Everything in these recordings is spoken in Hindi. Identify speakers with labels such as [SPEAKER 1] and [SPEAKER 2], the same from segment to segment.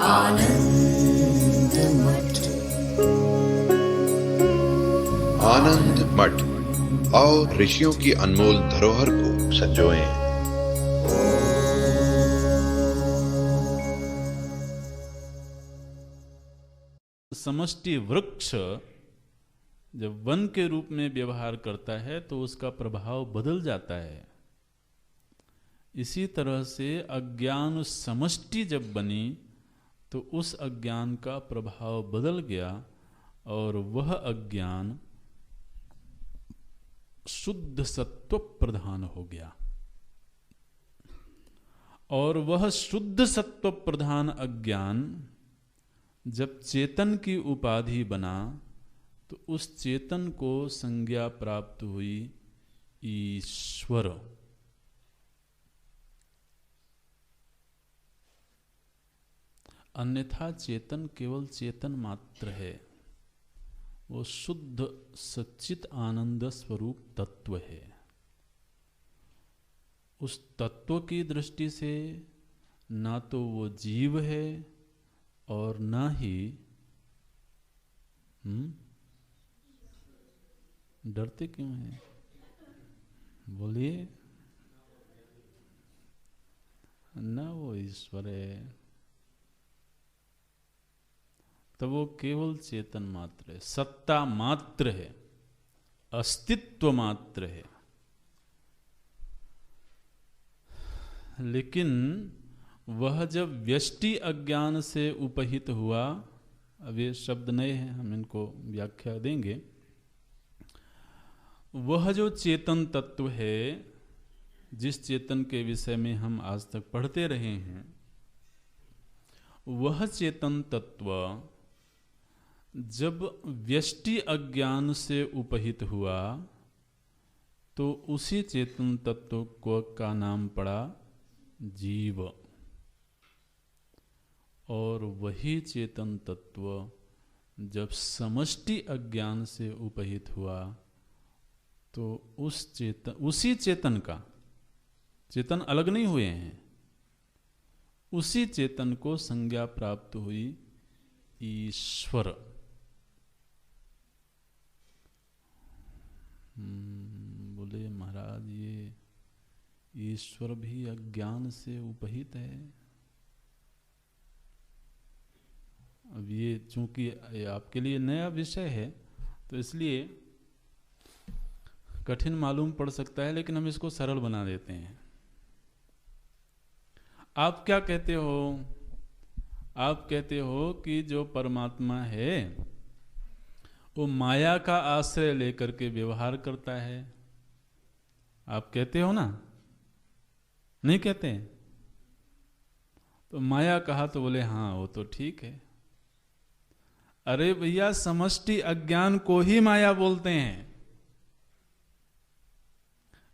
[SPEAKER 1] आनंद मठ।
[SPEAKER 2] आनंद मठ और ऋषियों की अनमोल धरोहर को संजोएं।
[SPEAKER 3] समष्टि वृक्ष जब वन के रूप में व्यवहार करता है तो उसका प्रभाव बदल जाता है। इसी तरह से अज्ञान समष्टि जब बनी तो उस अज्ञान का प्रभाव बदल गया और वह अज्ञान शुद्ध सत्व प्रधान हो गया। और वह शुद्ध सत्व प्रधान अज्ञान जब चेतन की उपाधि बना तो उस चेतन को संज्ञा प्राप्त हुई ईश्वर। अन्यथा चेतन केवल चेतन मात्र है, वो शुद्ध सच्चित आनंद स्वरूप तत्व है। उस तत्व की दृष्टि से ना तो वो जीव है और ना ही डरते क्यों हैं? बोलिए। ना वो ईश्वर है, तो वो केवल चेतन मात्र है, सत्ता मात्र है, अस्तित्व मात्र है। लेकिन वह जब व्यष्टि अज्ञान से उपहित हुआ, अब ये शब्द नए हैं, हम इनको व्याख्या देंगे। वह जो चेतन तत्व है, जिस चेतन के विषय में हम आज तक पढ़ते रहे हैं, वह चेतन तत्व जब व्यष्टि अज्ञान से उपहित हुआ तो उसी चेतन तत्व को का नाम पड़ा जीव। और वही चेतन तत्व जब समष्टि अज्ञान से उपहित हुआ तो उसी चेतन का, चेतन अलग नहीं हुए हैं, उसी चेतन को संज्ञा प्राप्त हुई ईश्वर। बोले महाराज ये ईश्वर भी अज्ञान से उपहित है। अब ये चूंकि आपके लिए नया विषय है तो इसलिए कठिन मालूम पड़ सकता है, लेकिन हम इसको सरल बना देते हैं। आप क्या कहते हो? आप कहते हो कि जो परमात्मा है वो माया का आश्रय लेकर के व्यवहार करता है। आप कहते हो ना? नहीं कहते? तो माया कहा तो बोले हाँ वो तो ठीक है। अरे भैया, समष्टि अज्ञान को ही माया बोलते हैं।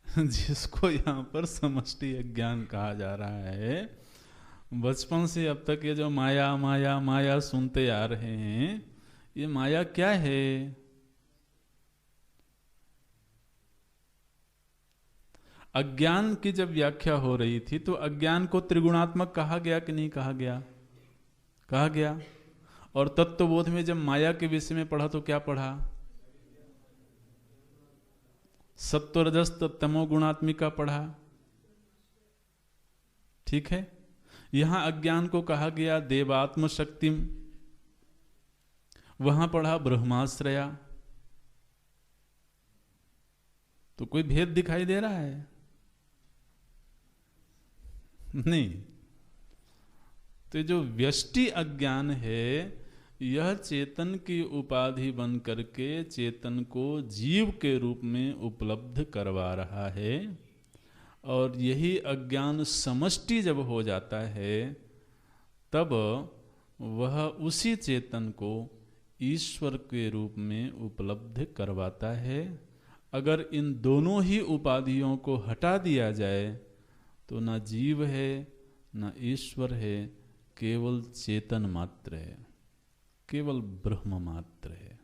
[SPEAKER 3] जिसको यहां पर समष्टि अज्ञान कहा जा रहा है, बचपन से अब तक ये जो माया माया माया सुनते आ रहे हैं, ये माया क्या है? अज्ञान की जब व्याख्या हो रही थी तो अज्ञान को त्रिगुणात्मक कहा गया कि नहीं कहा गया? कहा गया। और तत्वबोध में जब माया के विषय में पढ़ा तो क्या पढ़ा? सत्व रजस तमो गुणात्मिका पढ़ा। ठीक है। यहां अज्ञान को कहा गया देवात्म शक्तिम, वहां पढ़ा ब्रह्माश्रया। तो कोई भेद दिखाई दे रहा है? नहीं। तो जो व्यष्टि अज्ञान है, यह चेतन की उपाधि बन करके चेतन को जीव के रूप में उपलब्ध करवा रहा है। और यही अज्ञान समष्टि जब हो जाता है तब वह उसी चेतन को ईश्वर के रूप में उपलब्ध करवाता है। अगर इन दोनों ही उपाधियों को हटा दिया जाए तो ना जीव है ना ईश्वर है, केवल चेतन मात्र है, केवल ब्रह्म मात्र है।